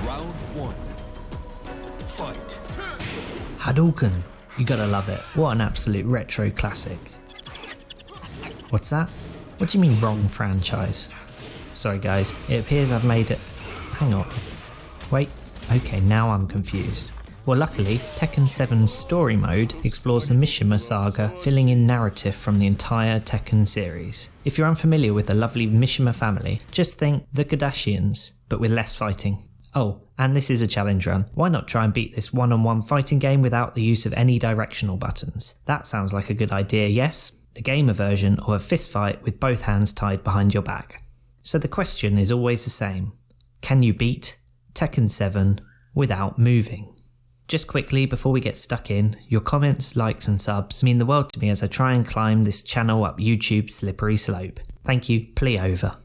Round 1. Fight. Hadouken! You gotta love it. What an absolute retro classic. What's that? What do you mean wrong franchise? Sorry guys, it appears I've made it... Hang on. Wait, okay, now I'm confused. Well, luckily, Tekken 7's story mode explores the Mishima saga, filling in narrative from the entire Tekken series. If you're unfamiliar with the lovely Mishima family, just think the Kardashians, but with less fighting. Oh, and this is a challenge run. Why not try and beat this one-on-one fighting game without the use of any directional buttons? That sounds like a good idea, yes? A gamer version of a fist fight with both hands tied behind your back. So the question is always the same. Can you beat Tekken 7 without moving? Just quickly before we get stuck in, your comments, likes and subs mean the world to me as I try and climb this channel up YouTube's slippery slope. Thank you, play over.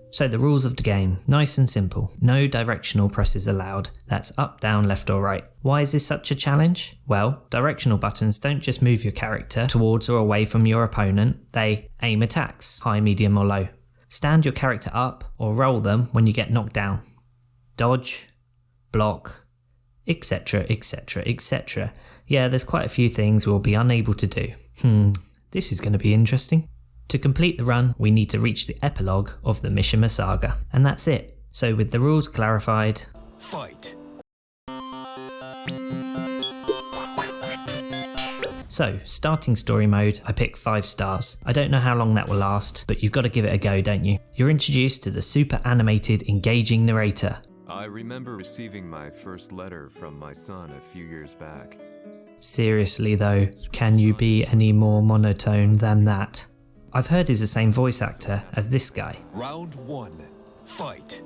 So the rules of the game, nice and simple. No directional presses allowed. That's up, down, left or right. Why is this such a challenge? Well, directional buttons don't just move your character towards or away from your opponent, they aim attacks, high, medium or low. Stand your character up or roll them when you get knocked down. Dodge, block, etc, etc, etc. Yeah, there's quite a few things we'll be unable to do. This is going to be interesting. To complete the run, we need to reach the epilogue of the Mishima saga, and that's it. So with the rules clarified, fight. So, starting story mode, I pick 5 stars. I don't know how long that will last, but you've got to give it a go, don't you? You're introduced to the super animated, engaging narrator. I remember receiving my first letter from my son a few years back. Seriously though, can you be any more monotone than that? I've heard he's the same voice actor as this guy. Round 1. Fight.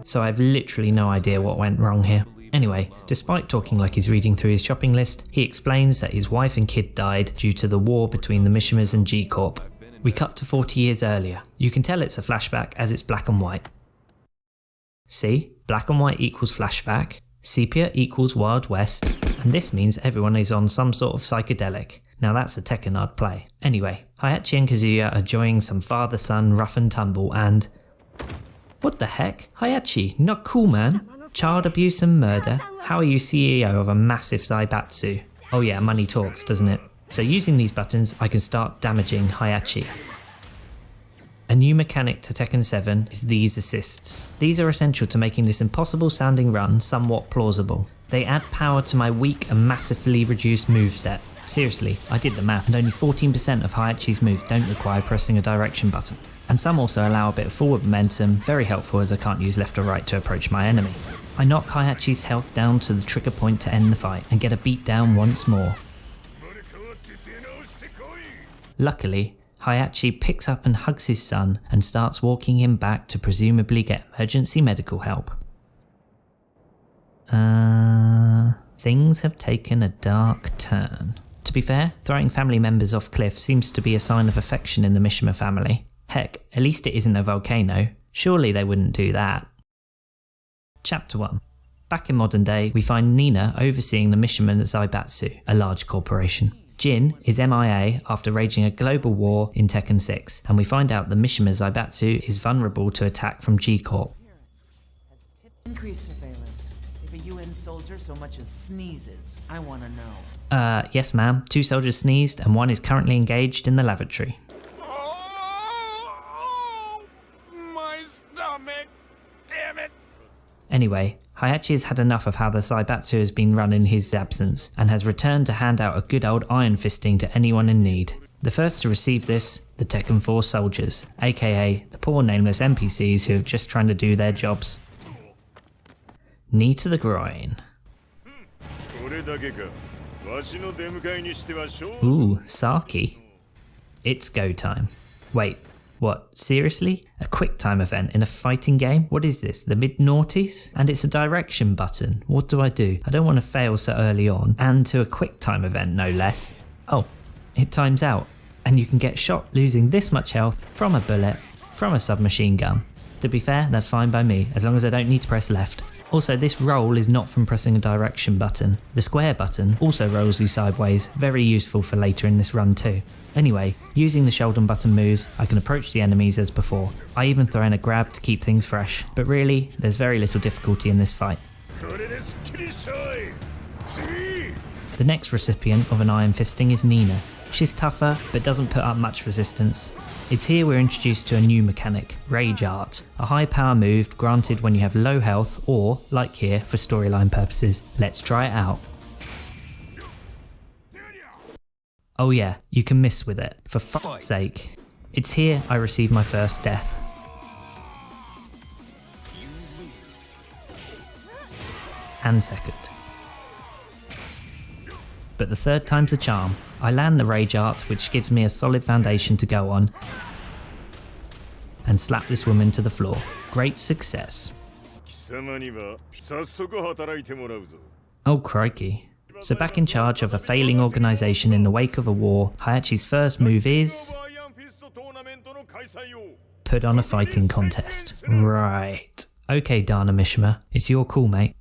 So I've literally no idea what went wrong here. Anyway, despite talking like he's reading through his shopping list, he explains that his wife and kid died due to the war between the Mishimas and G-Corp. We cut to 40 years earlier. You can tell it's a flashback as it's black and white. See? Black and white equals flashback, sepia equals Wild West, and this means everyone is on some sort of psychedelic. Now that's a Tekken I'd play. Anyway, Heihachi and Kazuya are enjoying some father-son rough and tumble and... What the heck? Heihachi, not cool man. Child abuse and murder? How are you CEO of a massive Zaibatsu? Oh yeah, money talks, doesn't it? So using these buttons, I can start damaging Heihachi. A new mechanic to Tekken 7 is these assists. These are essential to making this impossible sounding run somewhat plausible. They add power to my weak and massively reduced moveset. Seriously, I did the math and only 14% of Heihachi's moves don't require pressing a direction button. And some also allow a bit of forward momentum, very helpful as I can't use left or right to approach my enemy. I knock Heihachi's health down to the trigger point to end the fight and get a beat down once more. Luckily, Heihachi picks up and hugs his son and starts walking him back to presumably get emergency medical help. Things have taken a dark turn. To be fair, throwing family members off cliff seems to be a sign of affection in the Mishima family. Heck, at least it isn't a volcano. Surely they wouldn't do that. Chapter 1. Back in modern day, we find Nina overseeing the Mishima Zaibatsu, a large corporation. Jin is MIA after raging a global war in Tekken 6, and we find out the Mishima Zaibatsu is vulnerable to attack from G-Corp. Increased surveillance. If a UN soldier so much as sneezes, I want to know. Yes ma'am, 2 soldiers sneezed and 1 is currently engaged in the lavatory. Oh, my stomach. Damn it. Anyway, Heihachi has had enough of how the Zaibatsu has been run in his absence, and has returned to hand out a good old iron fisting to anyone in need. The first to receive this, the Tekken 4 soldiers, aka the poor nameless NPCs who are just trying to do their jobs. Knee to the groin. Ooh, Saki. It's go time. Wait, what, seriously? A quick time event in a fighting game? What is this, the mid-noughties? And it's a direction button. What do? I don't want to fail so early on, and to a quick time event no less. Oh, it times out, and you can get shot losing this much health from a bullet, from a submachine gun. To be fair, that's fine by me, as long as I don't need to press left. Also, this roll is not from pressing a direction button. The square button also rolls you sideways, very useful for later in this run too. Anyway, using the shoulder button moves, I can approach the enemies as before. I even throw in a grab to keep things fresh, but really, there's very little difficulty in this fight. The next recipient of an iron fisting is Nina. She's tougher, but doesn't put up much resistance. It's here we're introduced to a new mechanic, Rage Art, a high power move granted when you have low health or, like here, for storyline purposes. Let's try it out. Oh yeah, you can miss with it, for fuck's sake. It's here I receive my first death. And second. But the third time's a charm. I land the Rage Art, which gives me a solid foundation to go on, and slap this woman to the floor. Great success. Oh crikey. So back in charge of a failing organisation in the wake of a war, Hayachi's first move is... put on a fighting contest. Right. Okay, Dana Mishima, it's your call, mate.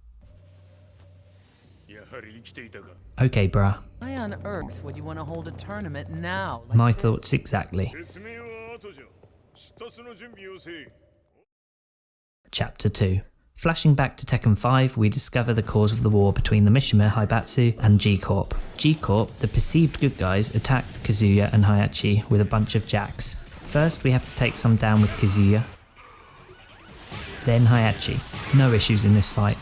Okay, bruh. Why on earth would you want to hold a tournament now? My thoughts exactly. Chapter 2. Flashing back to Tekken 5, we discover the cause of the war between the Mishima Haibatsu and G-Corp. G-Corp, the perceived good guys, attacked Kazuya and Hayachi with a bunch of jacks. First, we have to take some down with Kazuya, then Hayachi. No issues in this fight.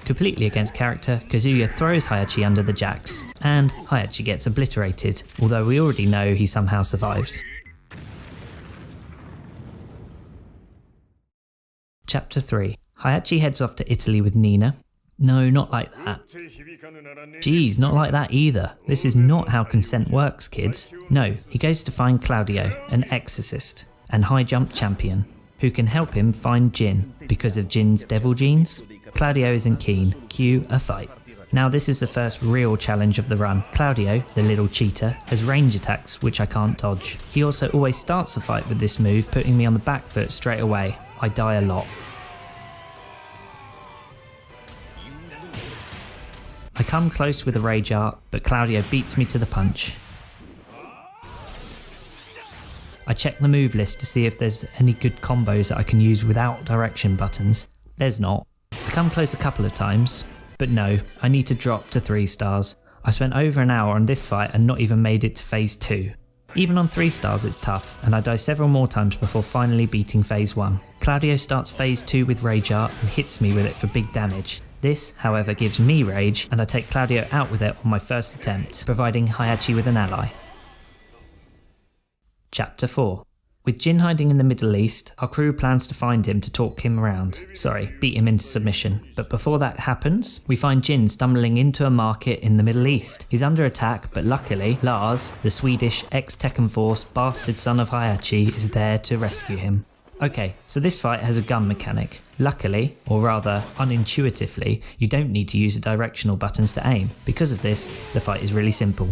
Completely against character, Kazuya throws Hayachi under the jacks, and Hayachi gets obliterated, although we already know he somehow survives. Chapter 3. Hayachi heads off to Italy with Nina. No, not like that. Geez, not like that either. This is not how consent works, kids. No, he goes to find Claudio, an exorcist, and high jump champion, who can help him find Jin, because of Jin's devil genes. Claudio isn't keen. Cue a fight. Now this is the first real challenge of the run. Claudio, the little cheater, has range attacks which I can't dodge. He also always starts the fight with this move, putting me on the back foot straight away. I die a lot. I come close with a Rage Art, but Claudio beats me to the punch. I check the move list to see if there's any good combos that I can use without direction buttons. There's not. I come close a couple of times, but no, I need to drop to 3 stars. I spent over an hour on this fight and not even made it to phase 2. Even on 3 stars it's tough, and I die several more times before finally beating phase 1. Claudio starts phase 2 with Rage Art and hits me with it for big damage. This, however, gives me rage, and I take Claudio out with it on my first attempt, providing Hayachi with an ally. Chapter 4. With Jin hiding in the Middle East, our crew plans to find him to talk him around. beat him into submission. But before that happens, we find Jin stumbling into a market in the Middle East. He's under attack, but luckily, Lars, the Swedish ex-Tekken Force bastard son of Hayachi, is there to rescue him. Okay, so this fight has a gun mechanic. Luckily, or rather unintuitively, you don't need to use the directional buttons to aim. Because of this, the fight is really simple.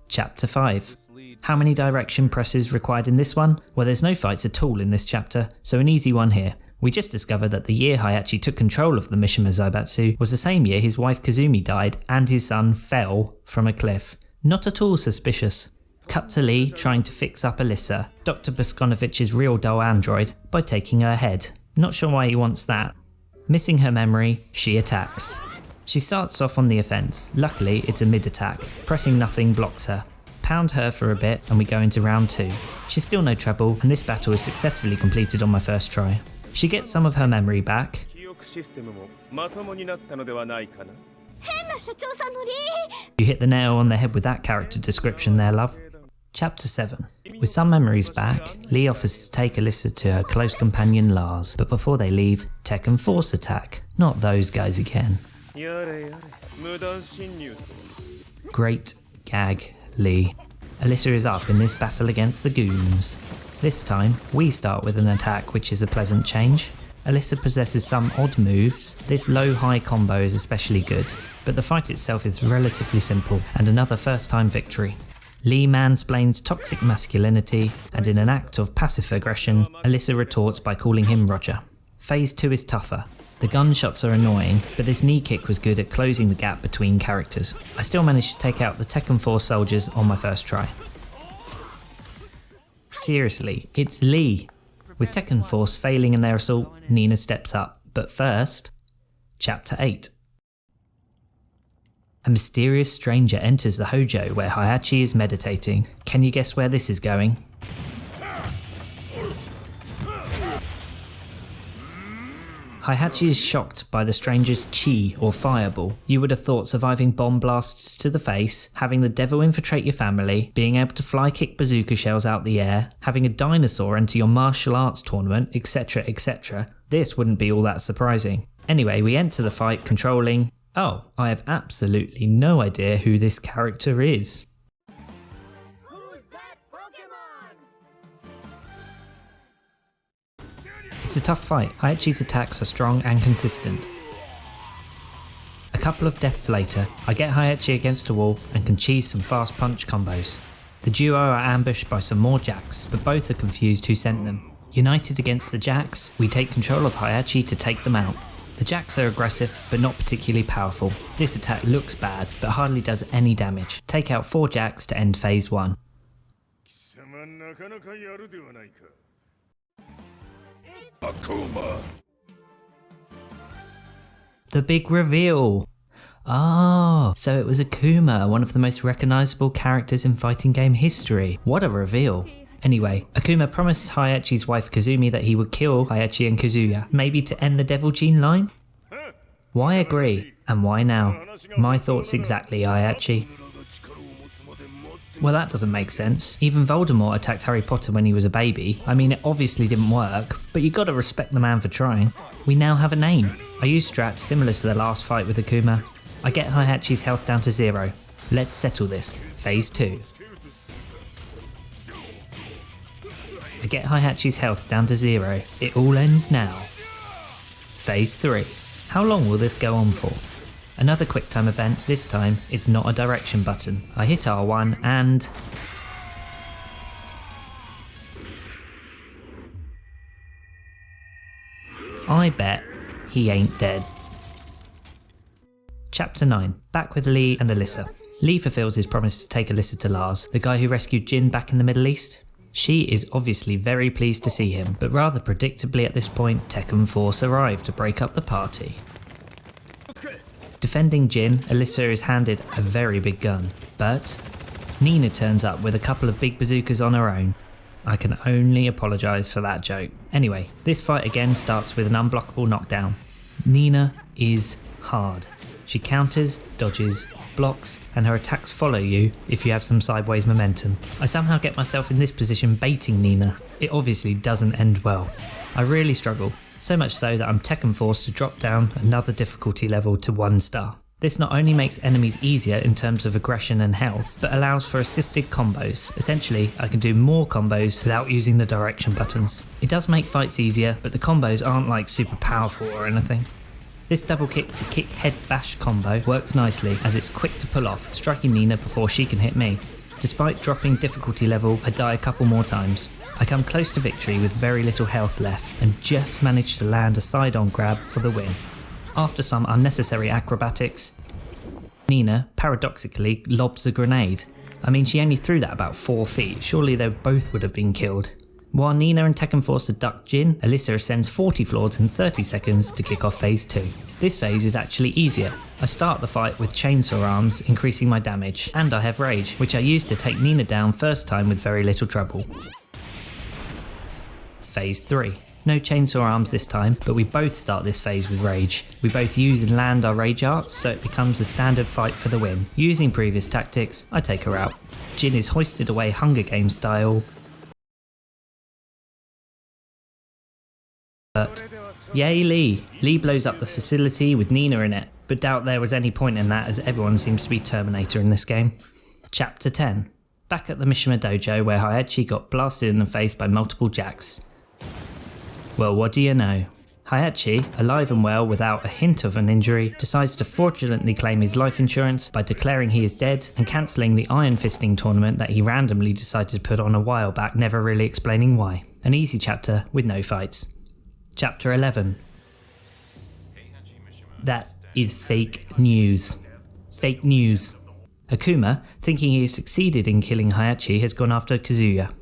Chapter 5. How many direction presses required in this one? Well, there's no fights at all in this chapter, so an easy one here. We just discovered that the year Hayachi took control of the Mishima Zaibatsu was the same year his wife Kazumi died and his son fell from a cliff. Not at all suspicious. Cut to Lee trying to fix up Alyssa, Dr. Boskonovich's real doll android, by taking her head. Not sure why he wants that. Missing her memory, she attacks. She starts off on the offence. Luckily, it's a mid-attack. Pressing nothing blocks her. Pound her for a bit and we go into round 2. She's still no trouble, and this battle is successfully completed on my first try. She gets some of her memory back. You hit the nail on the head with that character description there, love. Chapter 7. With some memories back, Lee offers to take Alyssa to her close companion Lars, but before they leave, Tekken Force attack. Not those guys again. Great gag, Lee. Alyssa is up in this battle against the goons. This time, we start with an attack which is a pleasant change. Alyssa possesses some odd moves. This low-high combo is especially good, but the fight itself is relatively simple and another first-time victory. Lee mansplains toxic masculinity, and in an act of passive aggression, Alyssa retorts by calling him Roger. Phase 2 is tougher. The gunshots are annoying, but this knee kick was good at closing the gap between characters. I still managed to take out the Tekken 4 soldiers on my first try. Seriously, it's Lee. With Tekken Force failing in their assault, Nina steps up. But first, Chapter 8. A mysterious stranger enters the Hojo where Heihachi is meditating. Can you guess where this is going? Heihachi is shocked by the stranger's chi or fireball. You would have thought surviving bomb blasts to the face, having the devil infiltrate your family, being able to fly kick bazooka shells out the air, having a dinosaur enter your martial arts tournament, etc, etc. This wouldn't be all that surprising. Anyway, we enter the fight controlling... Oh, I have absolutely no idea who this character is. It's a tough fight. Heihachi's attacks are strong and consistent. A couple of deaths later, I get Heihachi against a wall and can cheese some fast punch combos. The duo are ambushed by some more jacks, but both are confused who sent them. United against the jacks, we take control of Heihachi to take them out. The jacks are aggressive, but not particularly powerful. This attack looks bad, but hardly does any damage. Take out 4 jacks to end phase 1. Akuma. The big reveal! Oh, so it was Akuma, one of the most recognisable characters in fighting game history. What a reveal. Anyway, Akuma promised Heihachi's wife Kazumi that he would kill Heihachi and Kazuya, maybe to end the Devil Gene line? Why agree? And why now? My thoughts exactly, Heihachi. Well, that doesn't make sense. Even Voldemort attacked Harry Potter when he was a baby. I mean, it obviously didn't work, but you gotta respect the man for trying. We now have a name. I use strats similar to the last fight with Akuma. I get Heihachi's health down to 0. Let's settle this. Phase 2. I get Heihachi's health down to 0. It all ends now. Phase 3. How long will this go on for? Another quick time event, this time it's not a direction button. I hit R1 and... I bet he ain't dead. Chapter 9. Back with Lee and Alyssa. Lee fulfills his promise to take Alyssa to Lars, the guy who rescued Jin back in the Middle East. She is obviously very pleased to see him, but rather predictably at this point, Tekken Force arrive to break up the party. Defending Jin, Alyssa is handed a very big gun, but Nina turns up with a couple of big bazookas on her own. I can only apologise for that joke. Anyway, this fight again starts with an unblockable knockdown. Nina is hard. She counters, dodges, blocks, and her attacks follow you if you have some sideways momentum. I somehow get myself in this position baiting Nina. It obviously doesn't end well. I really struggle, so much so that I'm Tekken forced to drop down another difficulty level to 1 star. This not only makes enemies easier in terms of aggression and health, but allows for assisted combos. Essentially, I can do more combos without using the direction buttons. It does make fights easier, but the combos aren't like super powerful or anything. This double kick to kick head bash combo works nicely as it's quick to pull off, striking Nina before she can hit me. Despite dropping difficulty level, I die a couple more times. I come close to victory with very little health left and just manage to land a side-on grab for the win. After some unnecessary acrobatics, Nina paradoxically lobs a grenade. I mean, she only threw that about 4 feet, surely they both would have been killed. While Nina and Tekken Force duck Jin, Alyssa ascends 40 floors in 30 seconds to kick off phase 2. This phase is actually easier. I start the fight with chainsaw arms, increasing my damage, and I have rage, which I use to take Nina down first time with very little trouble. Phase 3. No chainsaw arms this time, but we both start this phase with rage. We both use and land our rage arts, so it becomes a standard fight for the win. Using previous tactics, I take her out. Jin is hoisted away Hunger Games style, but yay Lee! Lee blows up the facility with Nina in it, but doubt there was any point in that as everyone seems to be Terminator in this game. Chapter 10. Back at the Mishima Dojo where Heihachi got blasted in the face by multiple jacks. Well, what do you know? Heihachi, alive and well without a hint of an injury, decides to fraudulently claim his life insurance by declaring he is dead and cancelling the Iron Fisting tournament that he randomly decided to put on a while back, never really explaining why. An easy chapter with no fights. Chapter 11. That is fake news. Fake news. Akuma, thinking he has succeeded in killing Hayachi, has gone after Kazuya.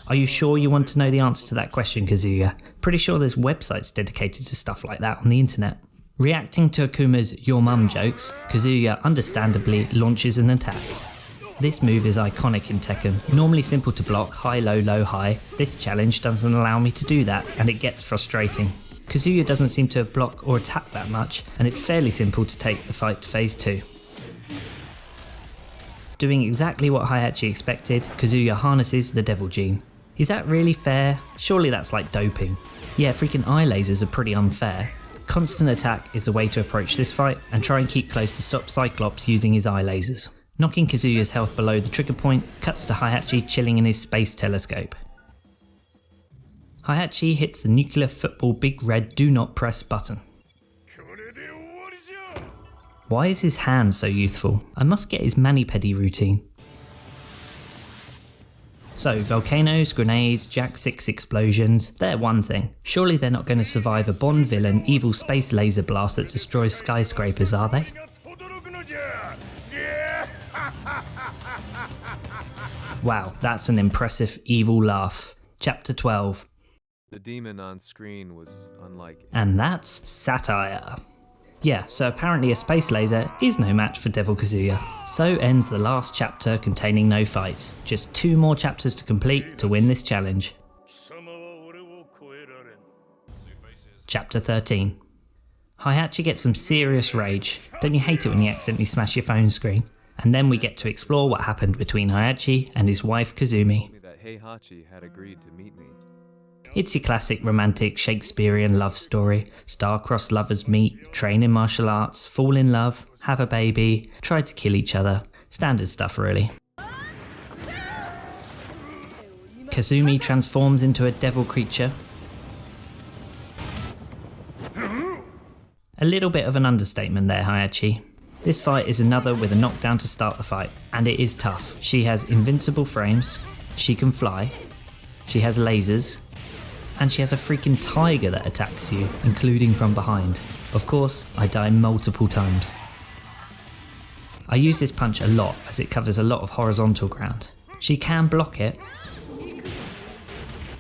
Are you sure you want to know the answer to that question, Kazuya? Pretty sure there's websites dedicated to stuff like that on the internet. Reacting to Akuma's "your mum" jokes, Kazuya understandably launches an attack. This move is iconic in Tekken. Normally simple to block, high, low, low, high. This challenge doesn't allow me to do that, and it gets frustrating. Kazuya doesn't seem to block or attack that much, and it's fairly simple to take the fight to phase 2. Doing exactly what Hayachi expected, Kazuya harnesses the devil gene. Is that really fair? Surely that's like doping. Yeah, freaking eye lasers are pretty unfair. Constant attack is the way to approach this fight, and try and keep close to stop Cyclops using his eye lasers. Knocking Kazuya's health below the trigger point, cuts to Hayachi chilling in his space telescope. Hayachi hits the nuclear football big red do not press button. Why is his hand so youthful? I must get his mani-pedi routine. So, volcanoes, grenades, Jack 6 explosions, they're one thing. Surely they're not going to survive a Bond villain evil space laser blast that destroys skyscrapers, are they? Wow, that's an impressive evil laugh. Chapter 12. The demon on screen was unlike. And that's satire. Yeah, so apparently a space laser is no match for Devil Kazuya. So ends the last chapter containing no fights. Just 2 more chapters to complete to win this challenge. Chapter 13. Hayachi gets some serious rage. Don't you hate it when you accidentally smash your phone screen? And then we get to explore what happened between Hayachi and his wife Kazumi. That Heihachi had agreed to meet me. It's your classic romantic Shakespearean love story. Star-crossed lovers meet, train in martial arts, fall in love, have a baby, try to kill each other. Standard stuff really. Kazumi transforms into a devil creature. A little bit of an understatement there, Hayachi. This fight is another with a knockdown to start the fight, and it is tough. She has invincible frames, she can fly, she has lasers, and she has a freaking tiger that attacks you, including from behind. Of course, I die multiple times. I use this punch a lot as it covers a lot of horizontal ground. She can block it,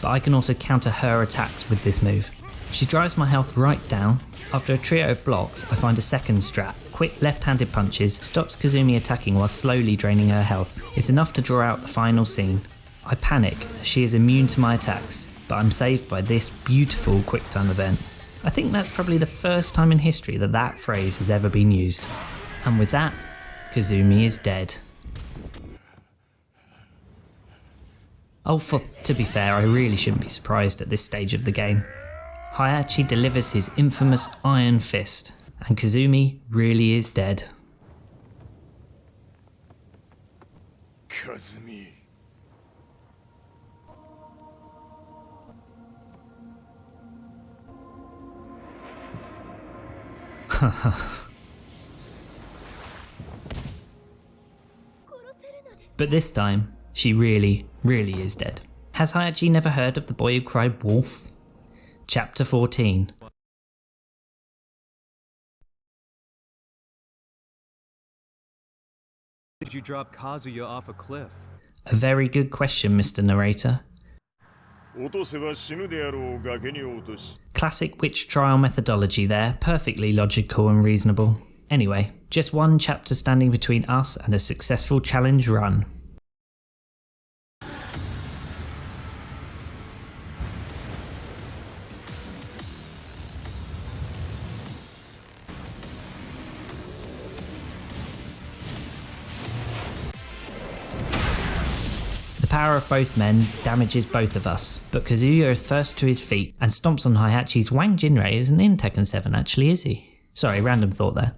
but I can also counter her attacks with this move. She drives my health right down. After a trio of blocks, I find a second strat. Quick left-handed punches stops Kazumi attacking while slowly draining her health. It's enough to draw out the final scene. I panic as she is immune to my attacks, but I'm saved by this beautiful quick time event. I think that's probably the first time in history that that phrase has ever been used. And with that, Kazumi is dead. Oh, to be fair, I really shouldn't be surprised at this stage of the game. Hayachi delivers his infamous Iron Fist, and Kazumi really is dead. Kazumi. But this time, she really is dead. Has Hayachi never heard of the boy who cried wolf? Chapter 14. Did you drop Kazuya off a cliff? A very good question, Mr. Narrator. Classic witch trial methodology there, perfectly logical and reasonable. Anyway, just 1 chapter standing between us and a successful challenge run. The power of both men damages both of us, but Kazuya is first to his feet and stomps on Hayachi's. Wang Jinrei isn't in Tekken 7 actually, is he? Sorry, random thought there.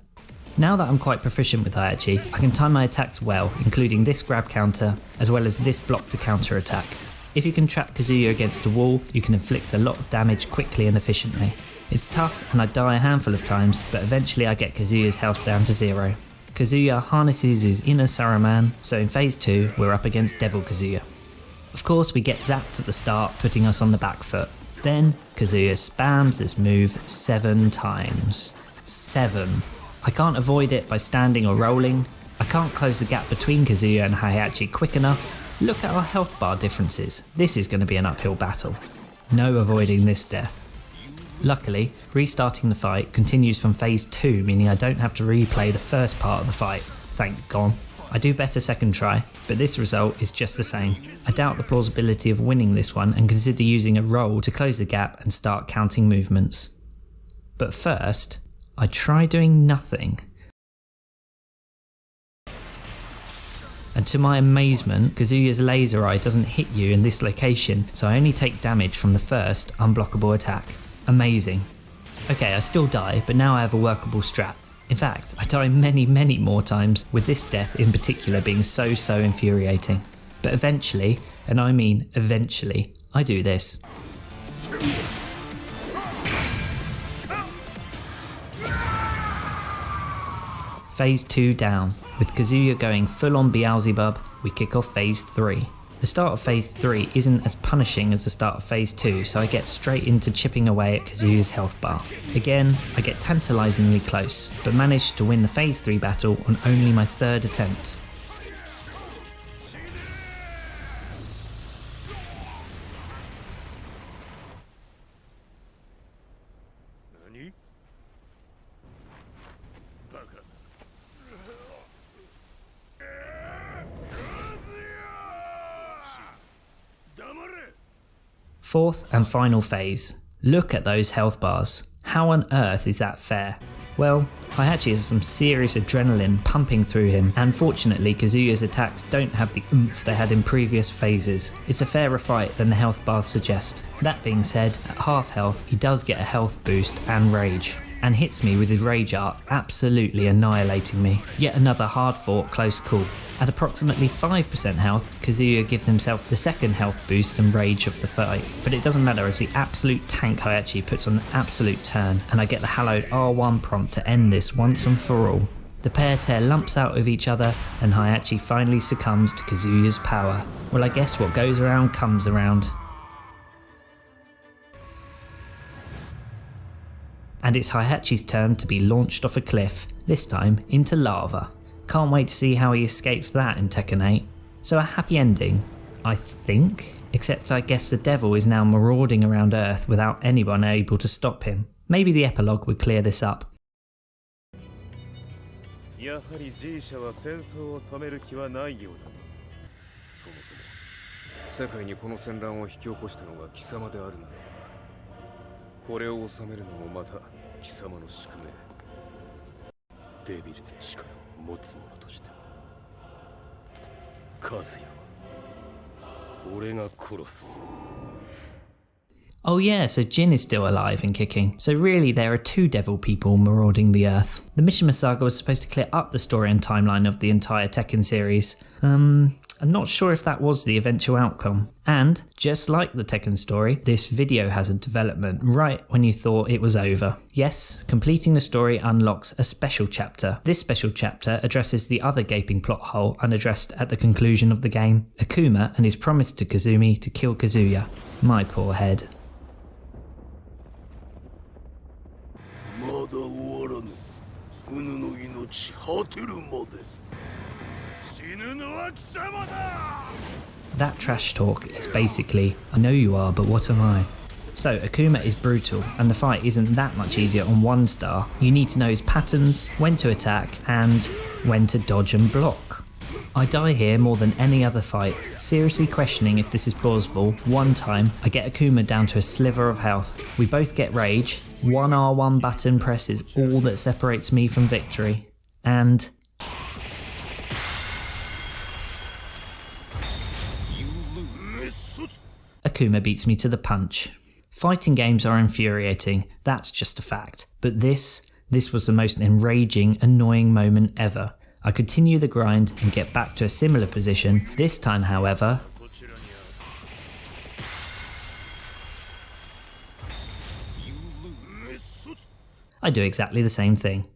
Now that I'm quite proficient with Hayachi, I can time my attacks well, including this grab counter, as well as this block to counter attack. If you can trap Kazuya against a wall, you can inflict a lot of damage quickly and efficiently. It's tough and I die a handful of times, but eventually I get Kazuya's health down to 0. Kazuya harnesses his inner Saruman, so in phase 2 we're up against Devil Kazuya. Of course, we get zapped at the start, putting us on the back foot. Then, Kazuya spams this move 7 times. 7. I can't avoid it by standing or rolling. I can't close the gap between Kazuya and Heihachi quick enough. Look at our health bar differences. This is going to be an uphill battle. No avoiding this death. Luckily, restarting the fight continues from phase 2, meaning I don't have to replay the first part of the fight. Thank God. I do better second try, but this result is just the same. I doubt the plausibility of winning this one and consider using a roll to close the gap and start counting movements. But first, I try doing nothing. And to my amazement, Kazuya's laser eye doesn't hit you in this location, so I only take damage from the first unblockable attack. Amazing. Okay, I still die, but now I have a workable strat. In fact, I die many more times, with this death in particular being so infuriating. But eventually, and I mean eventually, I do this. Phase 2 down. With Kazuya going full on Beelzebub, we kick off phase 3. The start of phase 3 isn't as punishing as the start of phase 2, so I get straight into chipping away at Kazuya's health bar. Again, I get tantalisingly close, but manage to win the phase 3 battle on only my 3rd attempt. Fourth and final phase. Look at those health bars. How on earth is that fair? Well, Heihachi has some serious adrenaline pumping through him, and fortunately Kazuya's attacks don't have the oomph they had in previous phases. It's a fairer fight than the health bars suggest. That being said, at half health he does get a health boost and rage, and hits me with his rage art, absolutely annihilating me. Yet another hard fought close call. At approximately 5% health, Kazuya gives himself the second health boost and rage of the fight, but it doesn't matter as the absolute tank Heihachi puts on an absolute turn, and I get the hallowed R1 prompt to end this once and for all. The pair tear lumps out of each other, and Heihachi finally succumbs to Kazuya's power. Well, I guess what goes around comes around. And it's Heihachi's turn to be launched off a cliff, this time into lava. Can't wait to see how he escapes that in Tekken 8. So a happy ending, I think, except I guess the devil is now marauding around Earth without anyone able to stop him. Maybe the epilogue would clear this up. やはり G 社は戦争を止める気はないようだ。そもそも世界にこの戦乱を引き起こしたのが貴様であるならば、これを収めるのもまた貴様の宿命。デビルの力を持つ者として、和也は俺が殺す。Oh yeah, so Jin is still alive and kicking. So really there are 2 devil people marauding the earth. The Mishima Saga was supposed to clear up the story and timeline of the entire Tekken series. I'm not sure if that was the eventual outcome. And, just like the Tekken story, this video has a development right when you thought it was over. Yes, completing the story unlocks a special chapter. This special chapter addresses the other gaping plot hole unaddressed at the conclusion of the game, Akuma and his promise to Kazumi to kill Kazuya. My poor head. まだ終わらぬ。うぬの命果てるまで。 That trash talk is basically, I know you are, but what am I? So Akuma is brutal, and the fight isn't that much easier on 1 star. You need to know his patterns, when to attack, and when to dodge and block. I die here more than any other fight, seriously questioning if this is plausible. One time, I get Akuma down to a sliver of health. We both get rage, 1 R1 button press is all that separates me from victory, and... Akuma beats me to the punch. Fighting games are infuriating, that's just a fact. But this was the most enraging, annoying moment ever. I continue the grind and get back to a similar position. This time, however, I do exactly the same thing.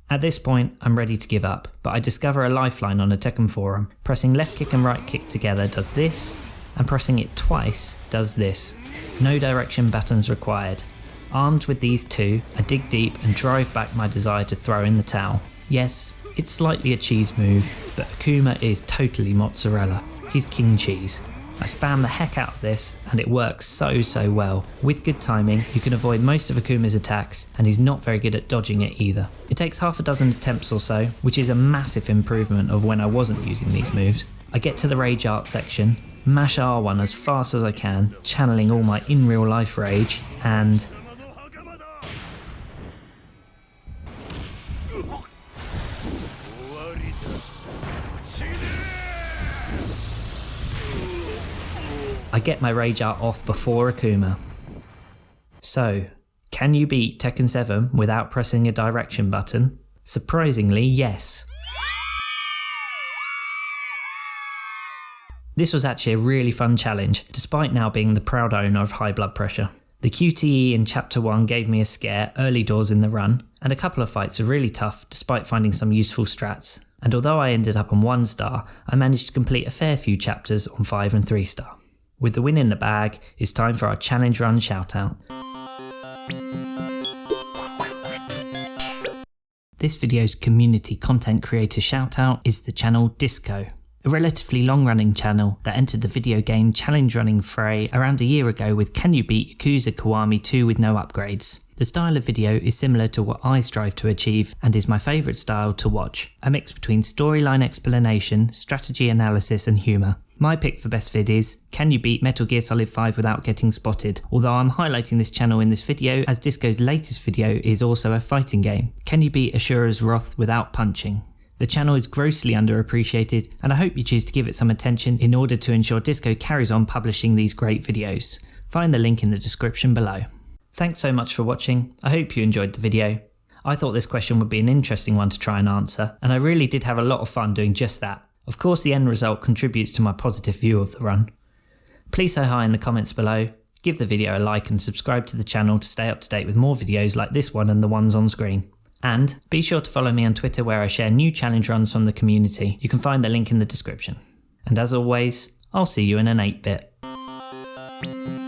At this point, I'm ready to give up, but I discover a lifeline on a Tekken forum. Pressing left kick and right kick together does this, and pressing it twice does this. No direction buttons required. Armed with these two, I dig deep and drive back my desire to throw in the towel. Yes, it's slightly a cheese move, but Akuma is totally mozzarella. He's king cheese. I spam the heck out of this and it works so well. With good timing, you can avoid most of Akuma's attacks and he's not very good at dodging it either. It takes half a dozen attempts or so, which is a massive improvement of when I wasn't using these moves. I get to the rage art section, mash R1 as fast as I can, channeling all my in real life rage, and I get my rage art off before Akuma. So, can you beat Tekken 7 without pressing a direction button? Surprisingly, yes. This was actually a really fun challenge, despite now being the proud owner of high blood pressure. The QTE in Chapter 1 gave me a scare early doors in the run, and a couple of fights are really tough despite finding some useful strats. And although I ended up on 1 star, I managed to complete a fair few chapters on 5 and 3 star. With the win in the bag, it's time for our challenge run shoutout. This video's community content creator shoutout is the channel Discoe, a relatively long-running channel that entered the video game challenge running fray around a year ago with Can You Beat Yakuza Kiwami 2 with no upgrades. The style of video is similar to what I strive to achieve and is my favourite style to watch, a mix between storyline explanation, strategy analysis and humour. My pick for best vid is Can You Beat Metal Gear Solid 5 Without Getting Spotted, although I'm highlighting this channel in this video as Disco's latest video is also a fighting game. Can You Beat Asura's Wrath Without Punching? The channel is grossly underappreciated and I hope you choose to give it some attention in order to ensure Discoe carries on publishing these great videos. Find the link in the description below. Thanks so much for watching, I hope you enjoyed the video. I thought this question would be an interesting one to try and answer, and I really did have a lot of fun doing just that. Of course the end result contributes to my positive view of the run. Please say hi in the comments below, give the video a like and subscribe to the channel to stay up to date with more videos like this one and the ones on screen. And be sure to follow me on Twitter where I share new challenge runs from the community. You can find the link in the description. And as always, I'll see you in an 8-bit.